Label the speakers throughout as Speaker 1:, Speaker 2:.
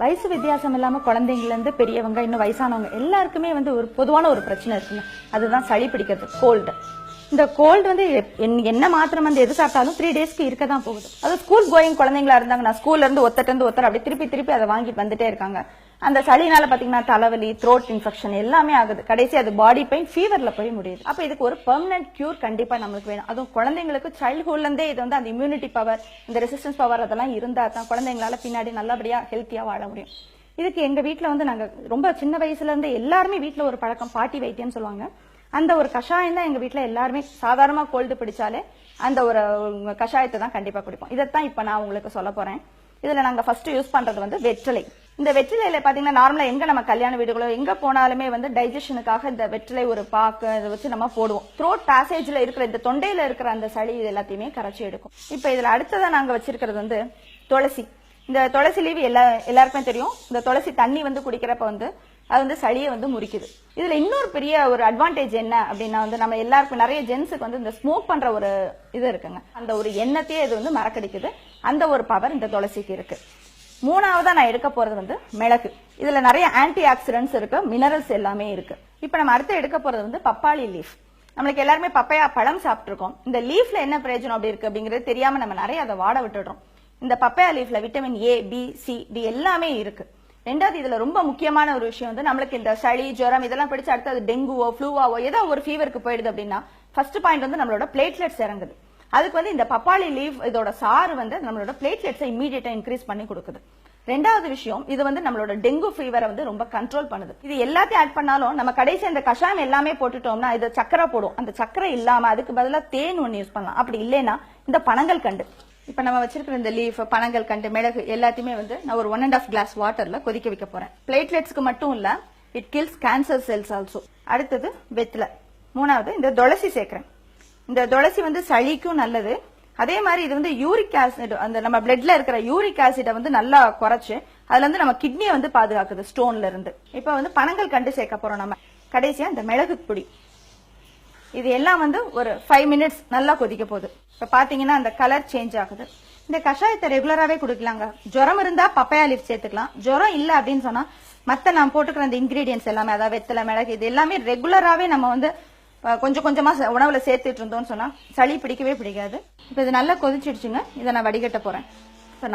Speaker 1: வயசு வித்தியாசம் இல்லாம குழந்தைங்கள்ல இருந்து பெரியவங்க இன்னும் வயசானவங்க எல்லாருக்குமே வந்து ஒரு பொதுவான ஒரு பிரச்சனை இருக்குங்க. அதுதான் சளி பிடிக்கிறது, கோல்டு. இந்த கோல்டு வந்து என்ன மாத்திரம் வந்து எது சாப்பிட்டாலும் 3 டேஸ்க்கு இருக்க தான் போகுது. அது ஸ்கூல் கோயிங் குழந்தைங்களா இருந்தாங்கன்னா ஸ்கூல்ல இருந்து ஒருத்தர் அப்படி திருப்பி அதை வாங்கி வந்துட்டே இருக்காங்க. அந்த சளினால பாத்தீங்கன்னா தலைவலி, த்ரோட் இன்ஃபெக்ஷன் எல்லாமே ஆகுது. கடைசி அது பாடி பெயின், ஃபீவர்ல போய் முடியுது. அப்ப இதுக்கு ஒரு பெர்மனன்ட் கியூர் கண்டிப்பா நம்மளுக்கு வேணும். அதுவும் குழந்தைங்களுக்கு சைல்ட்ஹுட்ல இருந்தே இது வந்து அந்த இம்யூனிட்டி பவர், இந்த ரெசிஸ்டன்ஸ் பவர் அதெல்லாம் இருந்தா தான் குழந்தைங்களால பின்னாடி நல்லபடியா ஹெல்த்தியா வாழ முடியும். இதுக்கு எங்க வீட்டுல வந்து நாங்க ரொம்ப சின்ன வயசுல இருந்து எல்லாருமே வீட்டுல ஒரு பழக்கம், பாட்டி வைத்தியம் சொல்லுவாங்க. அந்த ஒரு கஷாயம் தான் எங்க வீட்டுல எல்லாருமே சாதாரணமா கோல்டு பிடிச்சாலே அந்த ஒரு கஷாயத்தை தான் கண்டிப்பா குடிப்போம். இதைத்தான் இப்ப நான் உங்களுக்கு சொல்ல போறேன். இதுல நாங்க ஃபர்ஸ்ட் யூஸ் பண்றது வந்து வெற்றிலை. இந்த வெற்றிலையில பாத்தீங்கன்னா நார்மலா எங்க நம்ம கல்யாண வீடுகளோ எங்க போனாலுமே வந்து டைஜஷனுக்காக இந்த வெற்றிலை ஒரு பாக்கு இதை வச்சு நம்ம போடுவோம். த்ரோட் பேசேஜ்ல இருக்கிற இந்த தொண்டையில இருக்கிற அந்த சளி இது எல்லாத்தையுமே கரைச்சி எடுக்கும். இப்ப இதுல அடுத்ததா நாங்க வச்சிருக்கிறது வந்து துளசி. இந்த துளசி லீவ் எல்லாருக்குமே தெரியும். இந்த துளசி தண்ணி வந்து குடிக்கிறப்ப வந்து அது வந்து சளியை வந்து முறிக்குது. இதுல இன்னொரு பெரிய ஒரு அட்வான்டேஜ் என்ன அப்படின்னா வந்து நம்ம எல்லாருக்கும் நிறைய ஜென்ஸுக்கு வந்து இந்த ஸ்மோக் பண்ற ஒரு இது இருக்குங்க. அந்த ஒரு எண்ணத்தையே இது வந்து மறக்கடிக்குது. அந்த ஒரு பவர் இந்த துளசிக்கு இருக்கு. மூணாவதா நான் எடுக்க போறது வந்து மிளகு. இதுல நிறைய ஆன்டி ஆக்சிடென்ட்ஸ் இருக்கு, மினரல்ஸ் எல்லாமே இருக்கு. இப்ப நம்ம அடுத்து எடுக்க போறது வந்து பப்பாளி லீஃப். நம்மளுக்கு எல்லாருமே பப்பையா பழம் சாப்பிட்டுருக்கோம். இந்த லீஃப்ல என்ன பிரயோஜனம் அப்படி இருக்கு அப்படிங்கிறது தெரியாம நம்ம நிறைய அதை வாட விட்டுடுறோம். இந்த பப்பையா லீஃப்ல vitamin A, B, C, D எல்லாமே இருக்கு. ரெண்டாவது இதுல ரொம்ப முக்கியமான ஒரு விஷயம் வந்து நம்மளுக்கு இந்த சளி, ஜுரம் இதெல்லாம் பிடிச்சு அடுத்து அது டெங்குவோ ஃப்ளூவாவோ ஏதோ ஒரு ஃபீவருக்கு போயிடுது அப்படின்னா ஃபர்ஸ்ட் பாயிண்ட் வந்து நம்மளோட பிளேட்லெட்ஸ் இறங்குது. அதுக்கு வந்து இந்த பப்பாளி லீஃப் இதோட சாறு வந்து நம்மளோட பிளேட்லெட்ஸை இமீடியட்டா இன்க்ரீஸ் பண்ணி கொடுக்குது. ரெண்டாவது விஷயம், இது வந்து நம்மளோட டெங்கு ஃபீவரை வந்து ரொம்ப கண்ட்ரோல் பண்ணுது. இது எல்லாத்தையும் ஆட் பண்ணாலும் நம்ம கடைசி இந்த கஷாயம் எல்லாமே போட்டுட்டோம்னா இது சக்கரை போடும். அந்த சக்கரை இல்லாம அதுக்கு பதிலாக தேன் ஒன்று யூஸ் பண்ணலாம். அப்படி இல்லைன்னா இந்த பனங்கல் கண்டு, இப்ப நம்ம வச்சிருக்கிற இந்த லீஃப், பனங்கல் கண்டு, மிளகு எல்லாத்தையுமே வந்து நான் ஒரு 1.5 கிளாஸ் வாட்டர்ல கொதிக்க வைக்க போறேன். பிளேட்லெட்ஸ்க்கு மட்டும் இல்ல, it kills cancer cells also. அடுத்தது வெற்றிலை. மூணாவது இந்த துளசி சேர்க்கிறேன். இந்த துளசி வந்து சளிக்கும் நல்லது. அதே மாதிரி இது வந்து யூரிக் ஆசிட், அந்த நம்ம பிளட்ல இருக்கிற யூரிக் ஆசிட்டை வந்து நல்லா குறைச்சு அதுல இருந்து நம்ம கிட்னியை வந்து பாதுகாக்குது ஸ்டோன்ல இருந்து. இப்ப வந்து பனங்கல் கண்டு சேர்க்க போறோம் நம்ம. கடைசியா இந்த மிளகு பொடி. இது எல்லாம் வந்து ஒரு 5 மினிட்ஸ் நல்லா கொதிக்க போகுது. இப்ப பாத்தீங்கன்னா அந்த கலர் சேஞ்ச் ஆகுது. இந்த கஷாயத்தை ரெகுலராவே குடிக்கலாங்க. ஜுரம் இருந்தா பப்பையா லீஃப் சேர்த்துக்கலாம். ஜுரம் இல்ல அப்படின்னு சொன்னா மத்த நான் போட்டுக்கிற அந்த இன்கிரீடியன்ஸ் எல்லாமே, அதாவது வெத்தலை, மிளகு இது எல்லாமே ரெகுலராவே நம்ம வந்து கொஞ்சம் கொஞ்சமா உணவுல சேர்த்துட்டு இருந்தோம்னு சொன்னா சளி பிடிக்கவே பிடிக்காது. இப்ப இது நல்லா கொதிச்சிடுச்சுங்க. இதை நான் வடிகட்ட போறேன்.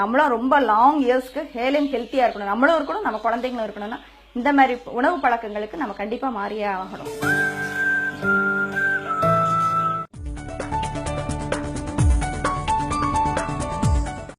Speaker 1: நம்மளும் ரொம்ப லாங் இயர்ஸ்க்கு ஹெல்த்தியா இருக்கணும், நம்மளும் இருக்கணும், நம்ம குழந்தைங்களும் இருக்கணும்னா இந்த மாதிரி உணவு பழக்கங்களுக்கு நம்ம கண்டிப்பா மாறியே ஆகணும்.